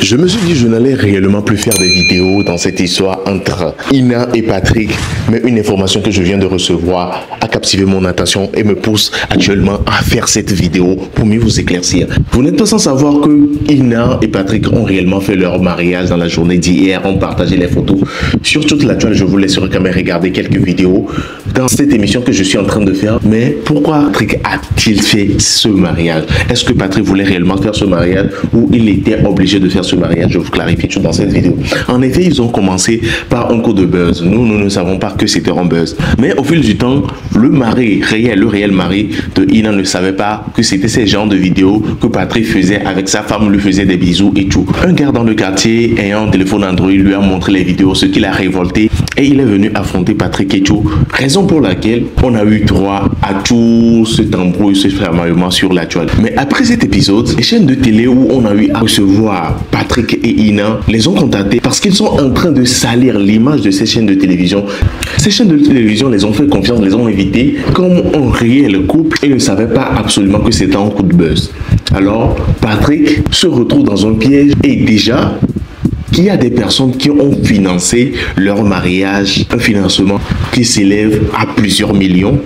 Je me suis dit je n'allais réellement plus faire des vidéos dans cette histoire entre Ina et Patrick, mais une information que je viens de recevoir a captivé mon attention et me pousse actuellement à faire cette vidéo pour mieux vous éclaircir. Vous n'êtes pas sans savoir que Ina et Patrick ont réellement fait leur mariage dans la journée d'hier, ont partagé les photos. Sur toute la toile, je vous laisserai quand même regarder quelques vidéos dans cette émission que je suis en train de faire. Mais pourquoi Patrick a-t-il fait ce mariage? Est-ce que Patrick voulait réellement faire ce mariage ou il était obligé de faire ce mariage? Je vous clarifie tout dans cette vidéo. En effet, ils ont commencé par un coup de buzz. Nous ne savons pas que c'était un buzz. Mais au fil du temps, le réel mari de Ina ne savait pas que c'était ces genres de vidéos que Patrick faisait avec sa femme, lui faisait des bisous et tout. Un gars dans le quartier ayant un téléphone Android lui a montré les vidéos, ce qui l'a révolté et il est venu affronter Patrick et tout. Raison pour laquelle on a eu droit à tout cet embrouille, ce fermement sur la toile. Mais après cet épisode, les chaînes de télé où on a eu à recevoir Patrick et Ina les ont contactés parce qu'ils sont en train de salir l'image de ces chaînes de télévision. Ces chaînes de télévision les ont fait confiance, les ont invités comme un réel couple et ne savaient pas absolument que c'était un coup de buzz. Alors Patrick se retrouve dans un piège et déjà qu'il y a des personnes qui ont financé leur mariage, un financement qui s'élève à plusieurs millions.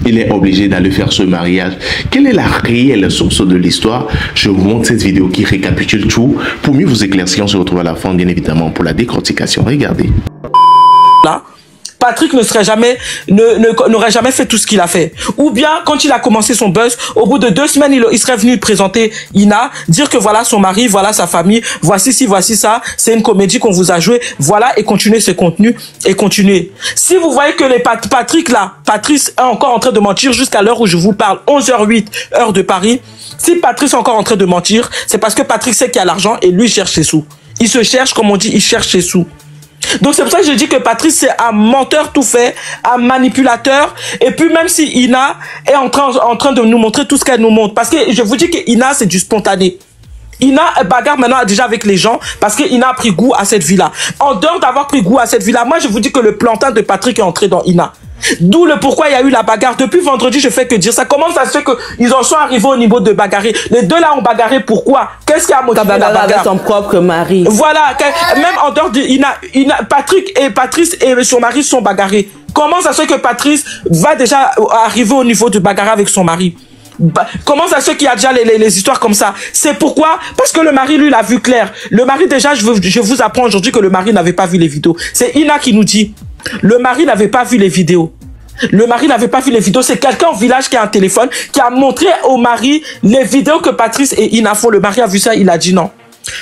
Il est obligé d'aller faire ce mariage. Quelle est la réelle source de l'histoire? Je vous montre cette vidéo qui récapitule tout. Pour mieux vous éclaircir, on se retrouve à la fin, bien évidemment, pour la décortication. Regardez. Là, Patrick n'aurait jamais fait tout ce qu'il a fait. Ou bien, quand il a commencé son buzz, au bout de 2 semaines, il serait venu présenter Ina, dire que voilà son mari, voilà sa famille, voici ci, voici ça, c'est une comédie qu'on vous a joué, voilà, et continuer ce contenu, et continuer. Si vous voyez que Patrice est encore en train de mentir jusqu'à l'heure où je vous parle, 11h08, heure de Paris, si Patrice est encore en train de mentir, c'est parce que Patrick sait qu'il y a l'argent et lui cherche ses sous. Il se cherche, comme on dit, il cherche ses sous. Donc c'est pour ça que je dis que Patrice c'est un menteur tout fait, un manipulateur. Et puis même si Ina est en train de nous montrer tout ce qu'elle nous montre, parce que je vous dis que Ina c'est du spontané. Ina bagarre maintenant déjà avec les gens parce que Ina a pris goût à cette vie-là. En dehors d'avoir pris goût à cette vie-là, moi je vous dis que le plantain de Patrick est entré dans Ina. D'où le pourquoi il y a eu la bagarre. Depuis vendredi, je fais que dire ça. Comment ça se fait qu'ils en sont arrivés au niveau de bagarrer? Les deux là ont bagarré, pourquoi? Qu'est-ce qui a motivé la bagarre? Avec son propre mari. Voilà, même en dehors de Patrick et Patrice et son mari sont bagarrés. Comment ça se fait que Patrice va déjà arriver au niveau de bagarre avec son mari? Comment ça se fait qu'il y a déjà les histoires comme ça? C'est pourquoi? Parce que le mari, lui, l'a vu clair. Le mari, déjà, je vous apprends aujourd'hui que le mari n'avait pas vu les vidéos. C'est Ina qui nous dit. Le mari n'avait pas vu les vidéos. Le mari n'avait pas vu les vidéos. C'est quelqu'un au village qui a un téléphone, qui a montré au mari les vidéos que Patrice et Ina font. Le mari a vu ça, il a dit non.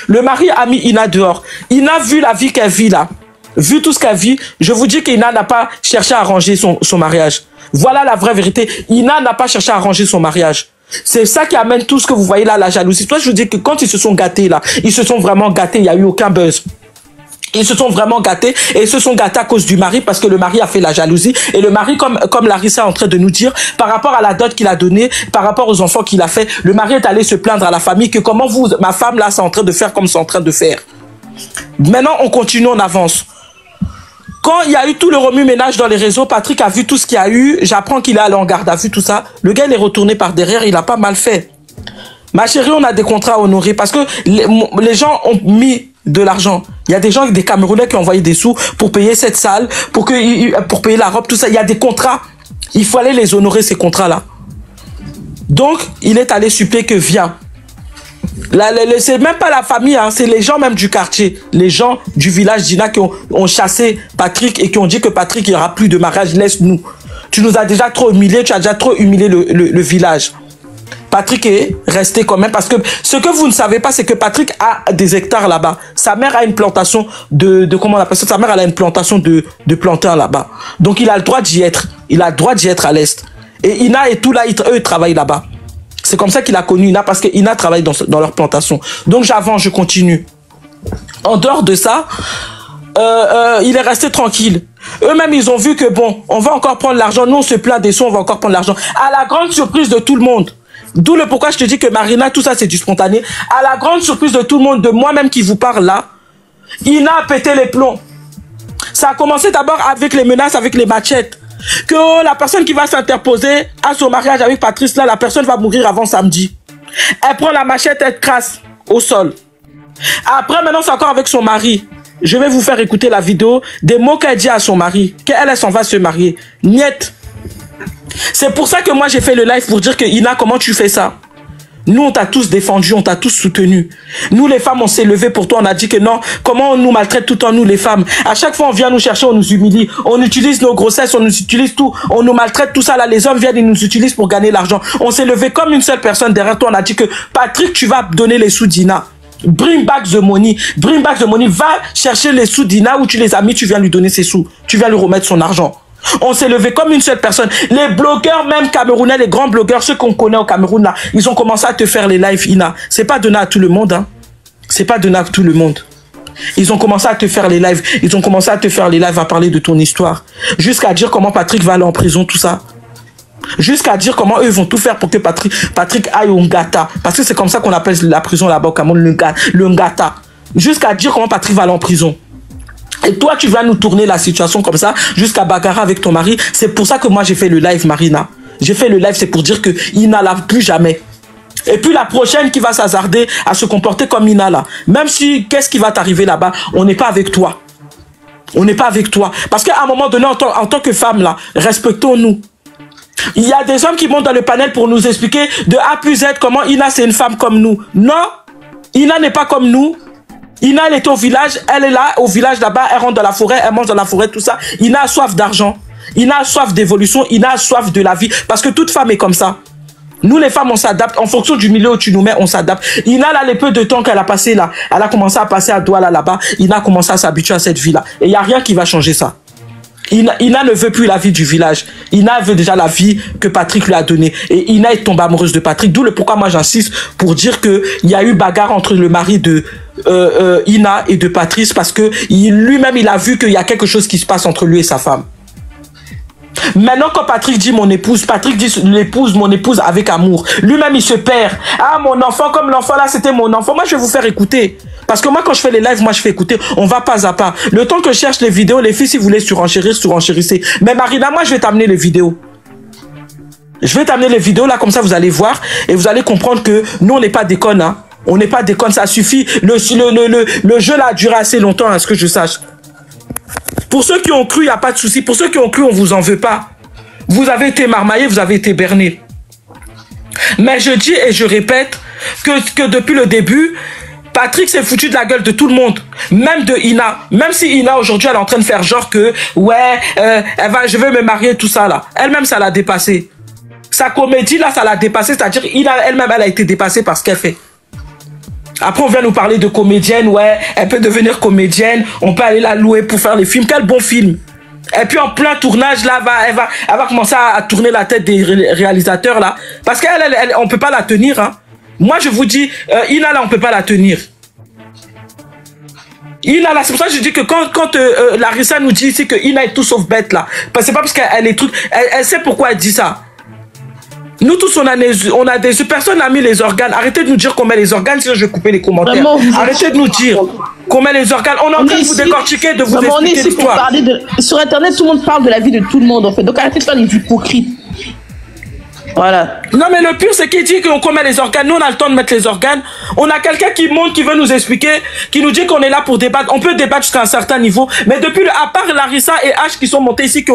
Le mari a mis Ina dehors. Ina a vu la vie qu'elle vit là. Vu tout ce qu'elle vit, je vous dis qu'Ina n'a pas cherché à arranger son mariage. Voilà la vraie vérité. Ina n'a pas cherché à arranger son mariage. C'est ça qui amène tout ce que vous voyez là, la jalousie. Toi, je vous dis que quand ils se sont gâtés là, ils se sont vraiment gâtés, il n'y a eu aucun buzz. Ils se sont vraiment gâtés et ils se sont gâtés à cause du mari parce que le mari a fait la jalousie et le mari, comme Larissa est en train de nous dire, par rapport à la dot qu'il a donnée, par rapport aux enfants qu'il a fait, le mari est allé se plaindre à la famille que comment ma femme là, c'est en train de faire comme c'est en train de faire. Maintenant, on continue, on avance. Quand il y a eu tout le remue-ménage dans les réseaux, Patrick a vu tout ce qu'il y a eu, j'apprends qu'il est allé en garde à vue, tout ça. Le gars, il est retourné par derrière, il a pas mal fait. Ma chérie, on a des contrats à honorer parce que les gens ont mis de l'argent. Il y a des gens, des Camerounais qui ont envoyé des sous pour payer cette salle, pour payer la robe, tout ça. Il y a des contrats. Il faut aller les honorer, ces contrats-là. Donc, il est allé supplier que viens. C'est même pas la famille, hein, c'est les gens même du quartier. Les gens du village d'Ina qui ont chassé Patrick et qui ont dit que Patrick, il n'y aura plus de mariage, laisse-nous. Tu nous as déjà trop humiliés, tu as déjà trop humilié le village. Patrick est resté quand même parce que ce que vous ne savez pas, c'est que Patrick a des hectares là-bas. Sa mère a une plantation comment on appelle ça? Sa mère elle a une plantation de plantains là-bas. Donc il a le droit d'y être. Il a le droit d'y être à l'est. Et Ina et tout là, eux ils travaillent là-bas. C'est comme ça qu'il a connu Ina parce que Ina travaille dans leur plantation. Donc j'avance, je continue. En dehors de ça, il est resté tranquille. Eux-mêmes, ils ont vu que bon, on va encore prendre l'argent. Nous, on se plaint des sous, on va encore prendre l'argent. À la grande surprise de tout le monde. D'où le pourquoi je te dis que Marina, tout ça, c'est du spontané. À la grande surprise de tout le monde, de moi-même qui vous parle là, Ina a pété les plombs. Ça a commencé d'abord avec les menaces, avec les machettes. Que la personne qui va s'interposer à son mariage avec Patrice là, la personne va mourir avant samedi. Elle prend la machette, elle crasse au sol. Après, maintenant, c'est encore avec son mari. Je vais vous faire écouter la vidéo des mots qu'elle dit à son mari, qu'elle s'en va se marier. Niet. C'est pour ça que moi, j'ai fait le live pour dire que Ina, comment tu fais ça? Nous, on t'a tous défendu, on t'a tous soutenu. Nous, les femmes, on s'est levé pour toi. On a dit que non, comment on nous maltraite tout le temps, nous, les femmes. À chaque fois, on vient nous chercher, on nous humilie. On utilise nos grossesses, on nous utilise tout. On nous maltraite, tout ça. Là, les hommes viennent et nous utilisent pour gagner l'argent. On s'est levé comme une seule personne derrière toi. On a dit que Patrick, tu vas donner les sous d'Ina. Bring back the money. Bring back the money. Va chercher les sous d'Ina où tu les as mis, tu viens lui donner ses sous. Tu viens lui remettre son argent. On s'est levé comme une seule personne. Les blogueurs, même camerounais, les grands blogueurs, ceux qu'on connaît au Cameroun, là, ils ont commencé à te faire les lives, Ina. C'est pas donné à tout le monde, hein. C'est pas donné à tout le monde. Ils ont commencé à te faire les lives. Ils ont commencé à te faire les lives, à parler de ton histoire. Jusqu'à dire comment Patrick va aller en prison, tout ça. Jusqu'à dire comment eux vont tout faire pour que Patrick aille au Ngata. Parce que c'est comme ça qu'on appelle la prison là-bas au Cameroun, le Ngata. Jusqu'à dire comment Patrick va aller en prison. Et toi, tu vas nous tourner la situation comme ça, jusqu'à bagarre avec ton mari. C'est pour ça que moi, j'ai fait le live, Marina. J'ai fait le live, c'est pour dire que Ina là, plus jamais. Et puis la prochaine qui va s'hasarder à se comporter comme Ina là. Même si, qu'est-ce qui va t'arriver là-bas, on n'est pas avec toi. On n'est pas avec toi. Parce qu'à un moment donné, en tant que femme là, respectons-nous. Il y a des hommes qui montent dans le panel pour nous expliquer de A plus Z comment Ina c'est une femme comme nous. Non, Ina n'est pas comme nous. Ina, elle est au village, elle est là, au village là-bas, elle rentre dans la forêt, elle mange dans la forêt, tout ça. Ina a soif d'argent. Ina a soif d'évolution, Ina a soif de la vie. Parce que toute femme est comme ça. Nous, les femmes, on s'adapte. En fonction du milieu où tu nous mets, on s'adapte. Ina, là, les peu de temps qu'elle a passé là, elle a commencé à passer à Douala là-bas. Ina a commencé à s'habituer à cette vie-là. Et il n'y a rien qui va changer ça. Ina ne veut plus la vie du village. Ina veut déjà la vie que Patrick lui a donnée. Et Ina est tombée amoureuse de Patrick. D'où le pourquoi moi j'insiste pour dire qu'il y a eu bagarre entre le mari de Ina et de Patrice. Parce que lui-même, il a vu qu'il y a quelque chose qui se passe entre lui et sa femme. Maintenant, quand Patrick dit mon épouse, Patrick dit l'épouse, mon épouse avec amour. Lui-même, il se perd. Ah, mon enfant, comme l'enfant là, c'était mon enfant. Moi, je vais vous faire écouter. Parce que moi, quand je fais les lives, moi, je fais écouter. On va pas à pas. Le temps que je cherche les vidéos, les filles, si vous voulez surenchérir, surenchérissez. Mais Marina, moi, je vais t'amener les vidéos. Je vais t'amener les vidéos là, comme ça, vous allez voir. Et vous allez comprendre que nous, on n'est pas des connes. Hein. On n'est pas des connes, ça suffit. Le jeu là a duré assez longtemps, à ce que je sache. Pour ceux qui ont cru, il n'y a pas de souci. Pour ceux qui ont cru, on ne vous en veut pas. Vous avez été marmaillés, vous avez été bernés. Mais je dis et je répète que depuis le début, Patrick s'est foutu de la gueule de tout le monde. Même de Ina. Même si Ina, aujourd'hui, elle est en train de faire genre que, ouais, je vais me marier, tout ça là. Elle-même, ça l'a dépassé. Sa comédie là, ça l'a dépassé. C'est-à-dire, Ina, elle-même, elle a été dépassée par ce qu'elle fait. Après, on vient nous parler de comédienne, ouais, elle peut devenir comédienne, on peut aller la louer pour faire les films. Quel bon film! Et puis en plein tournage, là, elle va commencer à tourner la tête des réalisateurs, là. Parce on peut pas la tenir, hein. Moi, je vous dis, Ina, là, on peut pas la tenir. Ina, là, c'est pour ça que je dis que quand Larissa nous dit ici que Ina est tout sauf bête, là, c'est pas parce qu'elle est truc, elle sait pourquoi elle dit ça. Nous tous, on a des personnes a mis les organes. Arrêtez de nous dire qu'on met les organes, sinon je vais couper les commentaires. Vraiment, arrêtez de nous dire qu'on met les organes. On est en train de vous décortiquer, de vous expliquer l'histoire. Sur Internet, tout le monde parle de la vie de tout le monde, en fait. Donc arrêtez de faire les hypocrites. Voilà. Non, mais le pire, c'est qu'il dit qu'on met les organes. Nous, on a le temps de mettre les organes. On a quelqu'un qui monte, qui veut nous expliquer, qui nous dit qu'on est là pour débattre. On peut débattre jusqu'à un certain niveau. Mais depuis, à part Larissa et H qui sont montés ici, qui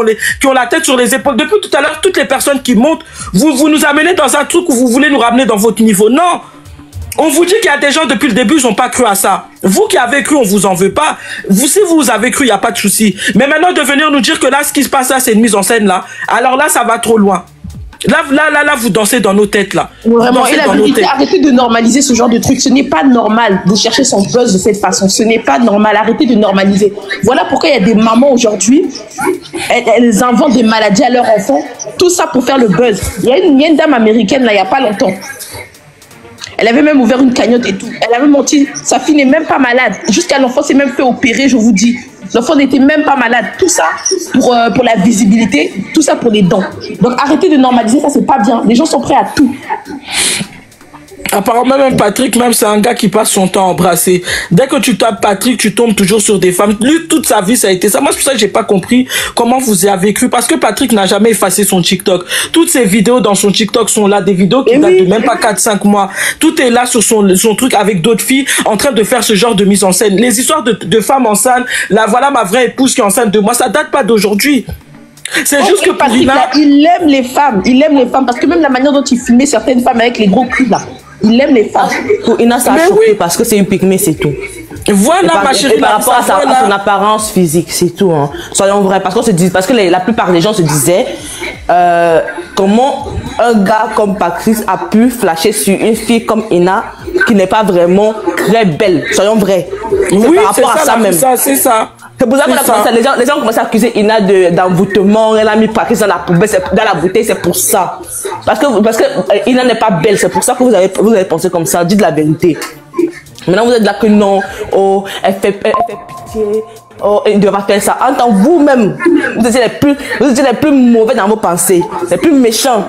ont la tête sur les épaules, depuis tout à l'heure, toutes les personnes qui montent, vous nous amenez dans un truc où vous voulez nous ramener dans votre niveau. Non! On vous dit qu'il y a des gens, depuis le début, ils n'ont pas cru à ça. Vous qui avez cru, on vous en veut pas. Vous, si vous avez cru, il n'y a pas de souci. Mais maintenant, de venir nous dire que là, ce qui se passe là, c'est une mise en scène là. Alors là, ça va trop loin. Là, vous dansez dans nos têtes, là. Vraiment, et la vérité, arrêtez de normaliser ce genre de truc. Ce n'est pas normal de chercher son buzz de cette façon. Ce n'est pas normal. Arrêtez de normaliser. Voilà pourquoi il y a des mamans aujourd'hui, elles inventent des maladies à leurs enfants. Tout ça pour faire le buzz. Il y a une dame américaine, là, il n'y a pas longtemps. Elle avait même ouvert une cagnotte et tout. Elle avait menti. Sa fille n'est même pas malade. Jusqu'à l'enfant s'est même fait opérer, je vous dis. L'enfant n'était même pas malade. Tout ça pour la visibilité, tout ça pour les dents. Donc arrêtez de normaliser, ça c'est pas bien. Les gens sont prêts à tout. Apparemment, même Patrick, même c'est un gars qui passe son temps à embrasser. Dès que tu tapes Patrick, tu tombes toujours sur des femmes. Lui, toute sa vie, ça a été ça. Moi, c'est pour ça que j'ai pas compris comment vous avez cru. Parce que Patrick n'a jamais effacé son TikTok. Toutes ses vidéos dans son TikTok sont là. Des vidéos qui datent de même pas 4-5 mois. Tout est là sur son truc avec d'autres filles en train de faire ce genre de mise en scène. Les histoires de femmes enceintes, là, voilà ma vraie épouse qui est enceinte de moi. Ça date pas d'aujourd'hui. C'est juste que Patrick, là, il aime les femmes. Il aime les femmes. Parce que même la manière dont il filmait certaines femmes avec les gros culs, là. Il aime les femmes. Pour Ina, ça a choqué parce que c'est une pygmée, c'est tout. Voilà, ma chérie. Par rapport à son apparence physique, c'est tout. Hein. Soyons vrais. Parce que la plupart des gens se disaient comment un gars comme Patrice a pu flasher sur une fille comme Ina qui n'est pas vraiment très belle. Soyons vrais. Oui, par rapport à ça même. C'est ça. C'est pour ça que les gens ont commencé à accuser Ina d'envoûtement. Elle a mis Patrice dans la poubelle, dans la bouteille, c'est pour ça. Parce que Ina n'est pas belle, c'est pour ça que vous avez pensé comme ça. Dites la vérité. Maintenant, vous êtes là que non, oh, elle fait pitié, oh, elle ne doit pas faire ça. En tant que vous-même, vous étiez les plus mauvais dans vos pensées, les plus méchants.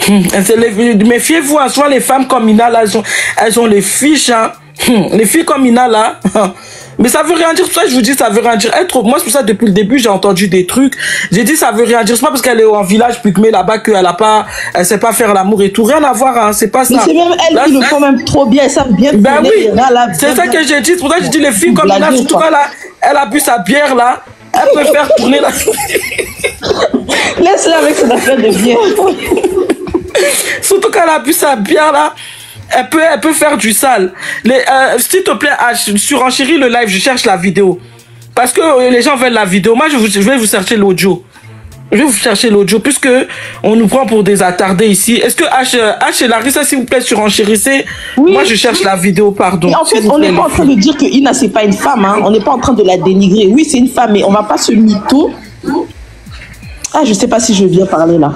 Méfiez-vous, hein, soit les femmes comme Ina, là, elles ont les fiches, hein. Les filles comme Ina, là. Mais ça veut rien dire, c'est pour ça que je vous dis, ça veut rien dire. Moi, c'est pour ça, depuis le début, j'ai entendu des trucs. J'ai dit, ça veut rien dire. C'est pas parce qu'elle est en village pygmée là-bas elle sait pas faire l'amour et tout. Rien à voir, hein. C'est pas ça. Mais c'est même elle qui le font même trop bien. Elles savent bien. Ben oui. C'est ça que j'ai dit. C'est pour ça que j'ai dit, les filles comme Ina, surtout quand elle a bu sa bière, là, elle peut faire tourner la... Laisse-la avec son affaire de bière. Surtout quand elle a bu sa bière, là. Elle peut faire du sale. S'il te plaît, surenchéris le live, je cherche la vidéo. Parce que les gens veulent la vidéo. Moi, je vais vous chercher l'audio. Je vais vous chercher l'audio, puisque on nous prend pour des attardés ici. Est-ce que H et Larissa, s'il vous plaît, surenchérissez? Oui. Moi, je cherche la vidéo, pardon. Et en fait, on n'est pas en train de dire que Ina, c'est pas une femme. Hein. On n'est pas en train de la dénigrer. Oui, c'est une femme, mais on va pas se mytho. Ah, je sais pas si je veux bien parler là.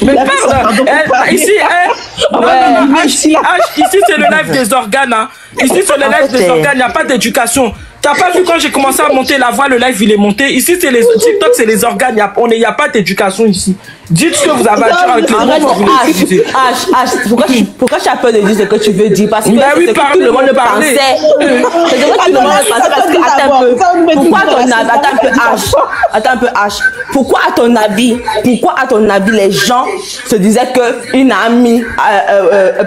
Mais parle. Ici, ici c'est le live des organes. Hein. Ici, c'est le live des organes. Il n'y a pas d'éducation. T'as pas vu quand j'ai commencé à monter la voix, le live il est monté. Ici, c'est les TikTok, c'est les organes. Il n'y a pas d'éducation ici. Dites ce que vous avez à dire avec les mots. Pourquoi tu as peur de dire ce que tu veux dire? Parce que oui, c'est que tout le monde le pensait. C'est que tout le monde le pensait parce que, attends un peu. Pourquoi à ton avis, attends un peu H. Pourquoi à ton avis, les gens se disaient qu'une a mis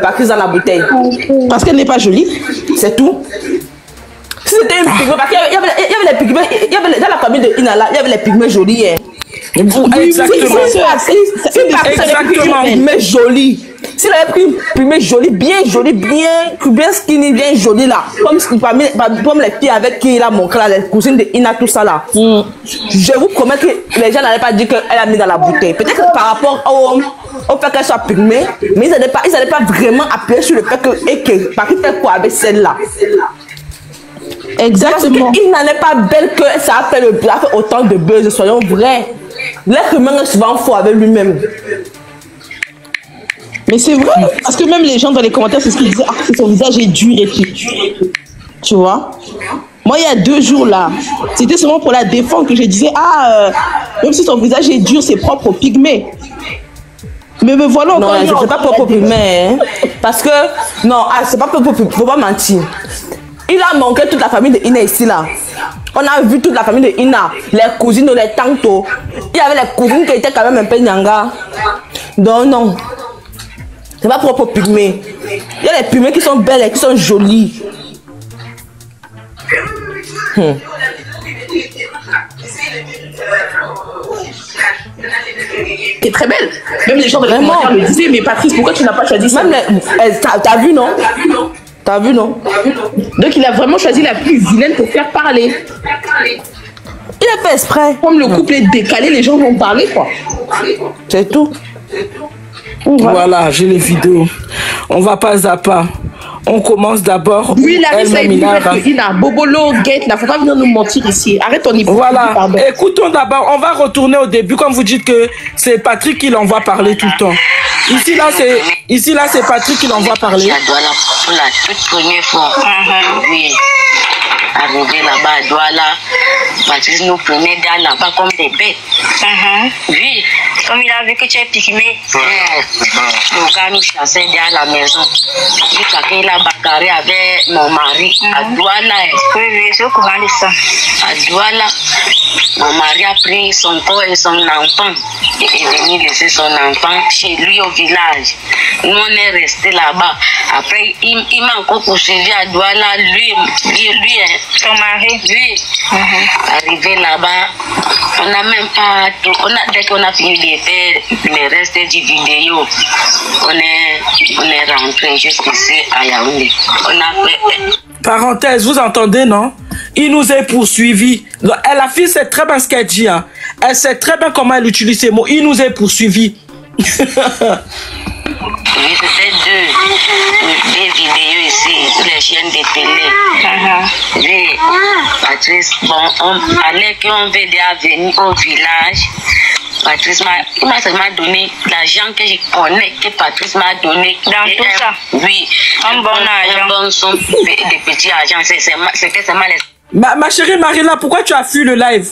Patrice dans la bouteille? Parce qu'elle n'est pas jolie. C'est tout. Si c'était une pygmée, parce qu'il y avait les pygmées, dans la famille de Inala, il y avait les pygmées jolies. Hein. Exactement. Exactement. Pygmée jolie. S'il avait pris une pygmée jolie, bien skinny, bien jolie là, comme les filles avec qui il a montré là, les cousines de Ina, tout ça là. Je vous promets que les gens n'allaient pas dire qu'elle a mis dans la bouteille. Peut-être que par rapport au fait qu'elle soit pygmée, mais ils n'allaient pas vraiment appuyer sur le fait que Patrick fait quoi avec celle-là. Exactement. Il n'en est pas belle que ça a fait autant de buzz, soyons vrais. L'être humain est souvent faux avec lui-même. Mais c'est vrai, parce que même les gens dans les commentaires, c'est ce qu'ils disaient, son visage est dur et tout. Tu vois? Moi, il y a 2 jours là, c'était seulement pour la défendre que je disais, même si son visage est dur, c'est propre au pygmée. Mais me voilà encore. Non, c'est pas propre au pygmée. Hein. Parce que, non, c'est pas propre au pygmée, faut pas mentir. Il a manqué toute la famille de Ina ici là. On a vu toute la famille de Ina, les cousines, les tantes. Il y avait les cousines qui étaient quand même un peu nyanga. Donc non, c'est pas propre aux pygmées. Il y a les pygmées qui sont belles et qui sont jolies. T'es très belle. Même les gens de la commentaires me disaient, mais Patrice, pourquoi tu n'as pas choisi ça? T'as vu non? T'as vu, non? Donc, il a vraiment choisi la plus vilaine pour faire parler. Il a fait exprès. Comme le couple est décalé, les gens vont parler, quoi. C'est tout. Voilà, j'ai les vidéos. On va pas à pas. On commence d'abord. Oui, Larissa est plus belle que Ina. Bobolo, Gate, là, faut pas venir nous mentir ici. Arrête ton niveau. Voilà. Écoutons d'abord, on va retourner au début, comme vous dites que c'est Patrick qui l'envoie parler tout le temps. Ici, là, c'est Patrick qui l'envoie parler. Pour la toute première fois, oui. Arrivé là-bas à Douala, Patrice nous prenait là-bas comme des bêtes. Oui, Comme il a vu que tu es pygmée, le gars nous chassait derrière la maison. Il a bagarré avec mon mari à Douala. Oui, je suis au courant de ça. À Douala, mon mari a pris son corps et son enfant. Il est venu laisser son enfant chez lui au village. Nous, on est restés là-bas. Après, il m'a encore poursuivi à Douala. Lui, son mari, lui, arrivé là-bas, on n'a même pas tout. Dès qu'on a fini de faire les restes du vidéo, on est rentré jusqu'ici à Yaoundé. Parenthèse, vous entendez, non? Il nous est poursuivi. La fille sait très bien ce qu'elle dit. Hein. Elle sait très bien comment elle utilise ces mots. Il nous est poursuivi. Oui, c'était deux vidéos ici, sur les chaînes de télé. Oui, Patrice, bon, allait qu'on veut venir au village. Patrice m'a seulement donné l'argent que je connais, que Patrice m'a donné. Dans tout ça? Oui, un bon argent. Un bon son de petits argent. C'était seulement les... Ma chérie Marina, pourquoi tu as fui le live?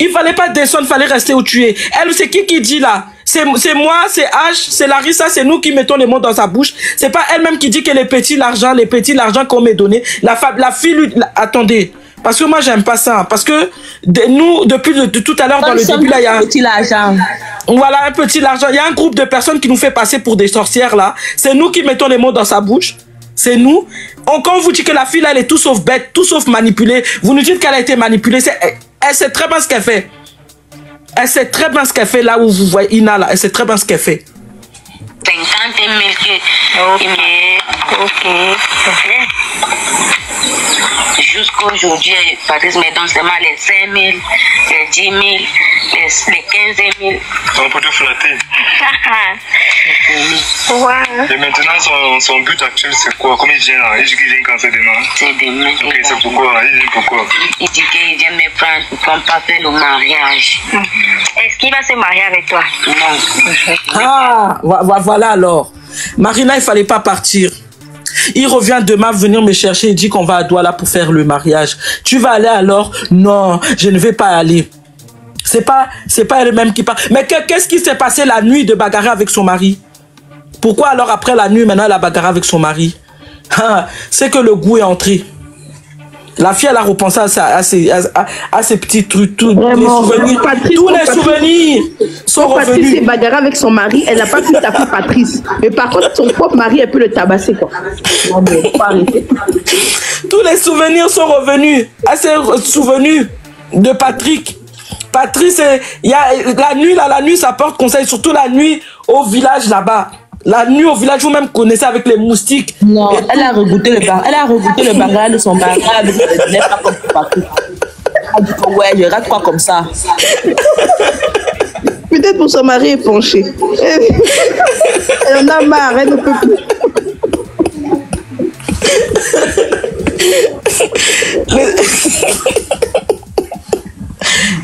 Il fallait pas descendre, il fallait rester où tu es. Elle, c'est qui dit là? C'est moi, c'est H, c'est Larissa, c'est nous qui mettons les mots dans sa bouche. C'est pas elle-même qui dit que les petits l'argent qu'on m'a donné. La fille, lui, attendez. Parce que moi, j'aime pas ça. Parce que nous, depuis tout à l'heure, dans le début, là, il y a un petit argent. Voilà, un petit argent. Il y a un groupe de personnes qui nous fait passer pour des sorcières, là. C'est nous qui mettons les mots dans sa bouche. C'est nous. Quand on vous dit que la fille, là, elle est tout sauf bête, tout sauf manipulée, vous nous dites qu'elle a été manipulée. Elle sait très bien ce qu'elle fait. Elle sait très bien ce qu'elle fait là où vous voyez Ina là. Elle sait très bien ce qu'elle fait. 50 000 Ok. Jusqu'aujourd'hui, Patrice me donne seulement les 5 000, les 10 000, les 15 000. On peut te flatter. Et maintenant, son but actuel, c'est quoi? Comme il vient là, il vient quand c'est demain. C'est demain. Ok, c'est pourquoi? Il vient pourquoi? Il dit qu'il vient me prendre pour qu'on pas faire le mariage. Est-ce qu'il va se marier avec toi? Non. Ah, voilà alors. Marina, il fallait pas partir. Il revient demain venir me chercher et dit qu'on va à Douala pour faire le mariage. Tu vas aller alors? Non, je ne vais pas aller. C'est pas elle-même qui parle. Mais qu'est-ce qui s'est passé la nuit de bagarrer avec son mari? Pourquoi alors après la nuit, maintenant elle a bagarré avec son mari? C'est que le goût est entré. La fille, elle a repensé à ces petits trucs, tous les souvenirs sont revenus. Patrice s'est bagarré avec son mari, elle n'a pas pu taper Patrice. Mais par contre, son propre mari, elle peut le tabasser, quoi. Non, mais faut arrêter. Tous les souvenirs sont revenus. Elle s'est souvenue de Patrick. Patrice, il y a la nuit, ça porte conseil, surtout la nuit au village là-bas. La nuit au village, vous-même connaissez avec les moustiques. Non, elle a regoûté le bagarre de son mari. Elle n'est pas comme Patrick. Elle dit que ouais, je rate quoi comme ça. Peut-être pour son mari est penché. Elle en a marre, elle ne peut plus.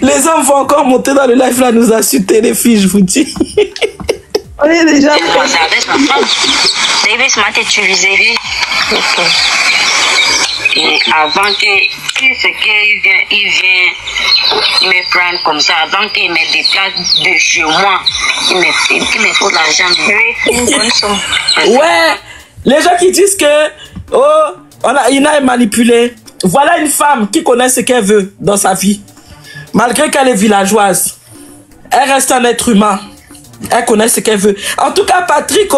Les hommes vont encore monter dans le live là, nous insulter les filles, je vous dis. On est déjà. Et avant qu'il vient me prendre comme ça, avant qu'il me déplace de chez moi, il me faut l'argent. Oui, une bonne somme. Ouais, les gens qui disent que Ina est manipulée. Voilà une femme qui connaît ce qu'elle veut dans sa vie. Malgré qu'elle est villageoise, elle reste un être humain. Elle connaît ce qu'elle veut. En tout cas, Patrick,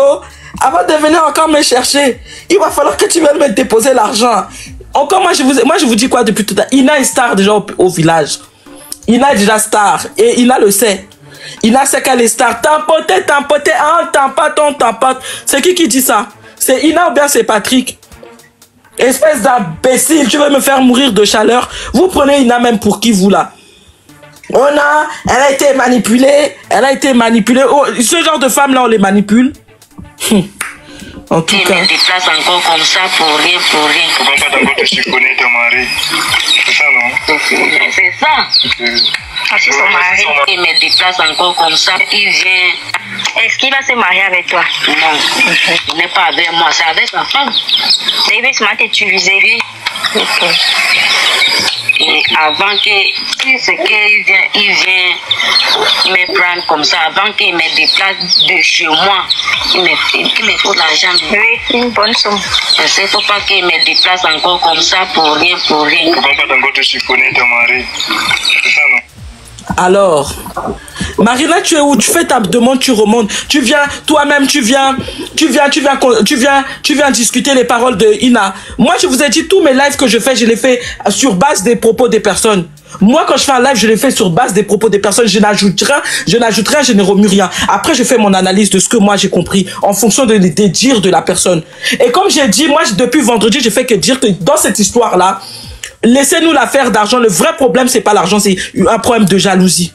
avant de venir encore me chercher, il va falloir que tu viennes me déposer l'argent. Encore, moi, je vous dis quoi depuis tout à l'heure? Ina est star déjà au village. Ina est déjà star. Et Ina le sait. Ina sait qu'elle est star. Tampote, tampote. C'est qui dit ça? C'est Ina ou bien c'est Patrick? Espèce d'imbécile, tu veux me faire mourir de chaleur? Vous prenez Ina même pour qui, vous, là? Elle a été manipulée. Oh, ce genre de femme là, on les manipule. En tout cas. Tu me déplaces encore comme ça pour rien. Pourquoi pas d'abord te chiffonner ton mari? C'est ça, non? C'est ça. C'est son mari. Il me déplace encore comme ça. Il vient. Est-ce qu'il va se marier avec toi? Non. Il n'est pas avec moi. C'est avec sa femme. Il veut se utiliser. Il Et avant que ce qu'il vient me prendre comme ça, avant qu'il me déplace de chez moi, il me faut l'argent. Oui, une bonne somme. Il ne faut pas qu'il me déplace encore comme ça pour rien, pour rien. Il ne faut pas encore te chiffonner ton mari. C'est ça, non? Alors, Marina, tu es où? Tu fais ta demande, tu remontes. Tu viens, toi-même, tu viens discuter les paroles de Ina. Moi, je vous ai dit, tous mes lives que je fais, je les fais sur base des propos des personnes. Moi, quand je fais un live, je les fais sur base des propos des personnes. Je n'ajoute rien, je ne remue rien. Après, je fais mon analyse de ce que moi j'ai compris en fonction des dires de la personne. Et comme j'ai dit, moi, depuis vendredi, je fais que dire que dans cette histoire-là, laissez-nous l'affaire d'argent. Le vrai problème, c'est pas l'argent, c'est un problème de jalousie.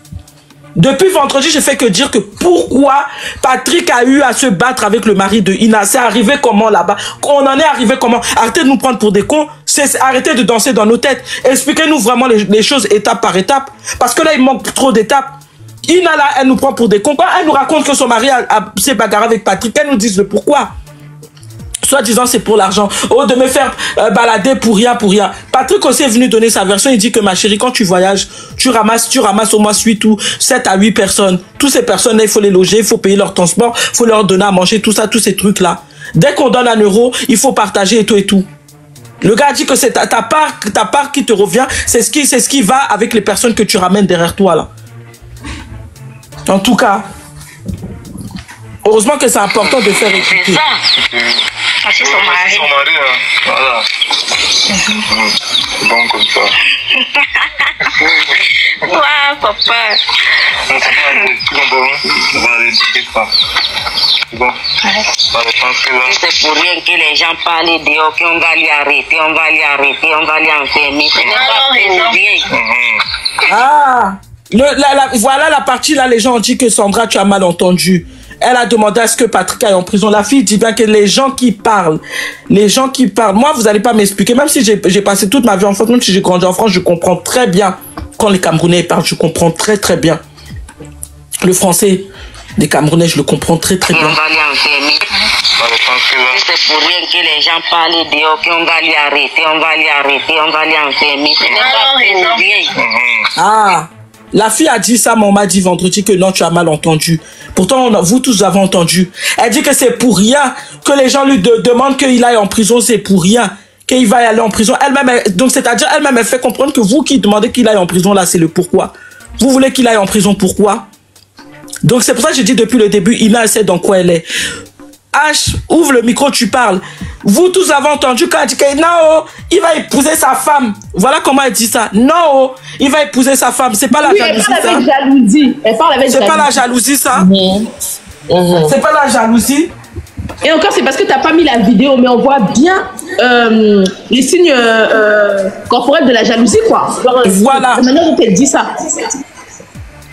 Depuis vendredi, je fais que dire que pourquoi Patrick a eu à se battre avec le mari de Ina. C'est arrivé comment là-bas? On en est arrivé comment? Arrêtez de nous prendre pour des cons. Arrêtez de danser dans nos têtes. Expliquez-nous vraiment les choses étape par étape. Parce que là, il manque trop d'étapes. Ina là, elle nous prend pour des cons. Quand elle nous raconte que son mari s'est bagarré avec Patrick, elle nous dit le pourquoi. Soit disant c'est pour l'argent. Oh, de me faire balader pour rien, pour rien. Patrick aussi est venu donner sa version. Il dit que ma chérie, quand tu voyages, tu ramasses au moins 7 à 8 personnes. Toutes ces personnes-là, il faut les loger, il faut payer leur transport, il faut leur donner à manger, tout ça, tous ces trucs-là. Dès qu'on donne 1 euro, il faut partager et tout et tout. Le gars dit que c'est ta part qui te revient, c'est ce qui va avec les personnes que tu ramènes derrière toi, là. En tout cas, heureusement que c'est important de faire écouter. C'est ça. C'est son mari. Son mari, hein. Voilà. C'est bon comme ça. Ouais, papa. Non, c'est bon. On va aller discuter ça. C'est bon. Je pense que là... C'est pour rien que les gens parlent dehors, qu'on va lui arrêter, on va lui enfermer. Ce n'est pas pour rien. Ah, voilà la partie là, les gens ont dit que Sandra, tu as mal entendu. Elle a demandé à ce que Patrick aille en prison. La fille dit bien que les gens qui parlent, moi, vous n'allez pas m'expliquer. Même si j'ai passé toute ma vie en France, même si j'ai grandi en France, je comprends très bien quand les Camerounais parlent. Je comprends très, très bien. Le français des Camerounais, je le comprends très, très bien. On va lui enfermer. C'est pour rien que les gens parlent dehors, qu'on va lui arrêter, on va lui enfermer. Ce n'est pas pour rien. Ah, la fille a dit ça, mais on m'a dit vendredi que non, tu as mal entendu. Pourtant, vous tous avez entendu. Elle dit que c'est pour rien que les gens lui demandent qu'il aille en prison, c'est pour rien qu'il va y aller en prison. Elle-même, donc c'est-à-dire elle-même, elle fait comprendre que vous qui demandez qu'il aille en prison, là, c'est le pourquoi. Vous voulez qu'il aille en prison, pourquoi? Donc c'est pour ça que je dis depuis le début, Ina sait dans quoi elle est. H, ouvre le micro, tu parles. Vous tous avez entendu quand elle dit que non, il va épouser sa femme. Voilà comment elle dit ça. Non, il va épouser sa femme. C'est pas la jalousie, ça. Elle parle avec jalousie. Elle parle avec jalousie. C'est pas la jalousie, ça. C'est pas la jalousie. Et encore, c'est parce que tu n'as pas mis la vidéo, mais on voit bien les signes corporels de la jalousie, quoi. Alors, voilà. La manière dont elle dit ça.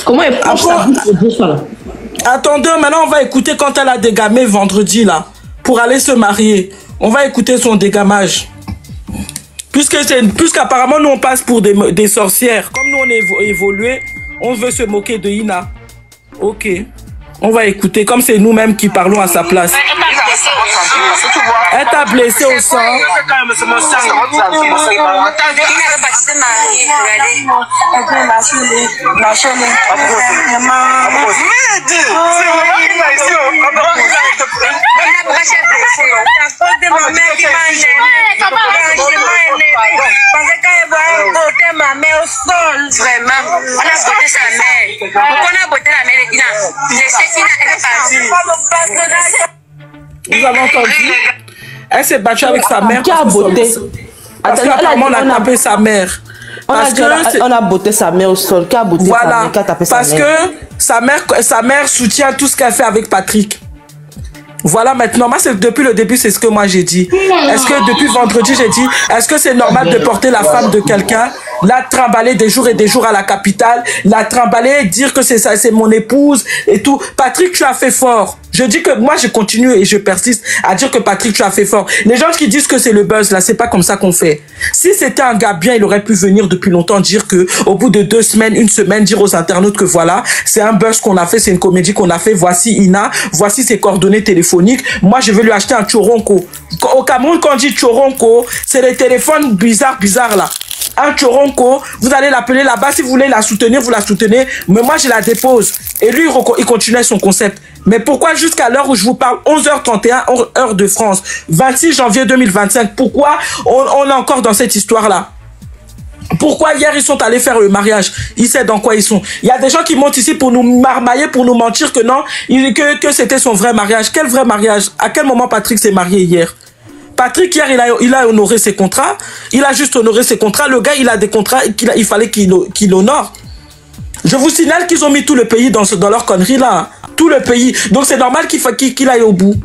Comment elle prend ça pour dire ça, là? Attendez, maintenant on va écouter quand elle a dégamé vendredi, là, pour aller se marier. On va écouter son dégamage. Puisqu'apparemment, nous, on passe pour des sorcières. Comme nous, on est évolué, on veut se moquer de Ina. Ok. On va écouter, comme c'est nous-mêmes qui parlons à sa place. Elle t'a blessé au sang. Vous avez entendu? Elle s'est battue avec sa mère. Qui a botté? Parce qu'apparemment, on a tapé sa mère. On a botté sa mère au sol. Qui a botté sa mère? Qui a tapé sa mère? Parce que sa mère soutient tout ce qu'elle fait avec Patrick. Voilà, maintenant, moi, depuis le début, c'est ce que moi j'ai dit. Est-ce que depuis vendredi, j'ai dit, est-ce que c'est normal de porter la femme de quelqu'un, la trimballer des jours et des jours à la capitale, la trimballer, dire que c'est mon épouse et tout. Patrick, tu as fait fort. Je dis que moi, je continue et je persiste à dire que Patrick, tu as fait fort. Les gens qui disent que c'est le buzz, là, c'est pas comme ça qu'on fait. Si c'était un gars bien, il aurait pu venir depuis longtemps dire que, au bout de 2 semaines, 1 semaine, dire aux internautes que voilà, c'est un buzz qu'on a fait, c'est une comédie qu'on a fait, voici Ina, voici ses coordonnées téléphoniques. Moi, je vais lui acheter un choronco. Au Cameroun, quand on dit choronco, c'est les téléphones bizarres là. à Choronko, vous allez l'appeler là-bas, si vous voulez la soutenir, vous la soutenez, mais moi je la dépose. Et lui, il continuait son concept. Mais pourquoi jusqu'à l'heure où je vous parle, 11h31, heure de France, 26 janvier 2025, pourquoi on est encore dans cette histoire-là? Pourquoi hier ils sont allés faire le mariage? Ils savent dans quoi ils sont. Il y a des gens qui montent ici pour nous marmailler, pour nous mentir que non, que c'était son vrai mariage. Quel vrai mariage? À quel moment Patrick s'est marié hier? Patrick hier il a honoré ses contrats. Il a juste honoré ses contrats. Le gars il a des contrats il fallait qu'il honore. Je vous signale qu'ils ont mis tout le pays dans leur connerie là. Tout le pays. Donc c'est normal qu'il aille au bout.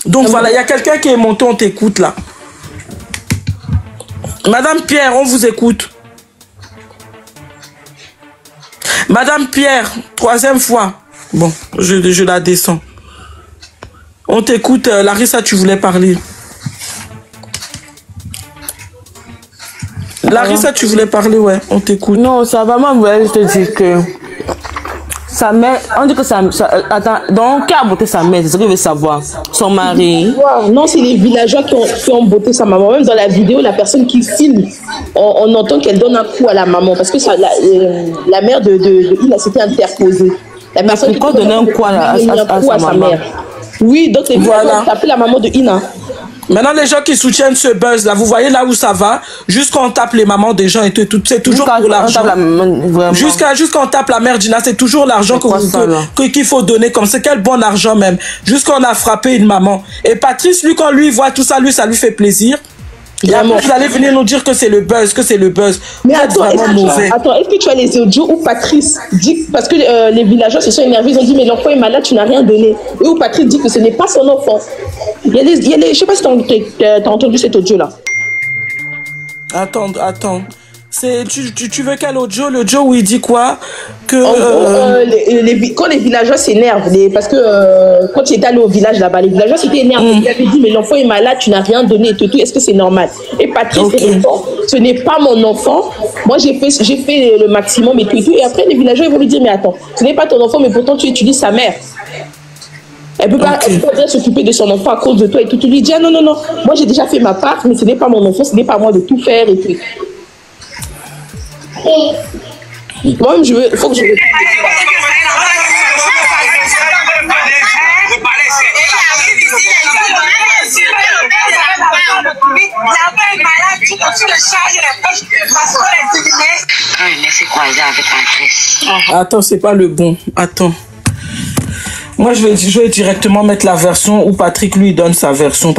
Donc voilà, il y a quelqu'un qui est monté, on t'écoute là. Madame Pierre, on vous écoute. Madame Pierre, 3e fois. Bon, je la descends. On t'écoute. Larissa, tu voulais parler. Larissa, tu voulais parler, ouais. On t'écoute. Non, ça va, moi, je te dis que sa mère, on dit que attends, donc qui a botté sa mère, c'est ce que je veux savoir. Son mari. Wow, non, c'est les villageois qui ont botté sa maman. Même dans la vidéo, la personne qui filme, on entend qu'elle donne un coup à la maman parce que la mère de Ina s'était interposée. La personne qui donné un coup à sa mère. Oui, donc les villageois ont tapé la maman de Ina. Maintenant, les gens qui soutiennent ce buzz là, vous voyez là où ça va, jusqu'à on tape les mamans des gens et tout, c'est toujours pour l'argent. Jusqu'à on tape la mère d'Ina, c'est toujours l'argent qu'il faut donner, comme c'est quel bon argent même. Jusqu'on a frappé une maman. Et Patrice, lui, quand lui voit tout ça, ça lui fait plaisir. Et après, vous allez venir nous dire que c'est le buzz, Mais attends, est-ce que tu as les audios où Patrice dit, parce que les villageois se sont énervés, ils ont dit, mais l'enfant est malade, tu n'as rien donné. Et où Patrice dit que ce n'est pas son enfant. Je ne sais pas si tu as entendu cet audio-là. Attends. Tu veux quel audio? L'audio où il dit quoi? Que quand les villageois s'énervent, parce que quand tu étais allé au village là-bas, les villageois s'étaient énervés. Ils avaient dit, mais l'enfant est malade, tu n'as rien donné, tout. Est-ce que c'est normal? Et Patrice répond, ce n'est pas mon enfant. Moi, j'ai fait le maximum et tout. Et après, les villageois ils vont lui dire, mais attends, ce n'est pas ton enfant, mais pourtant tu utilises sa mère. Elle peut pas s'occuper de son enfant à cause de toi et tout. Tu lui dis, ah, non, moi j'ai déjà fait ma part, mais ce n'est pas mon enfant, ce n'est pas à moi de tout faire et tout. Moi-même, il faut que je... Attends, c'est pas le bon. Attends. Moi, je vais directement mettre la version où Patrick lui donne sa version.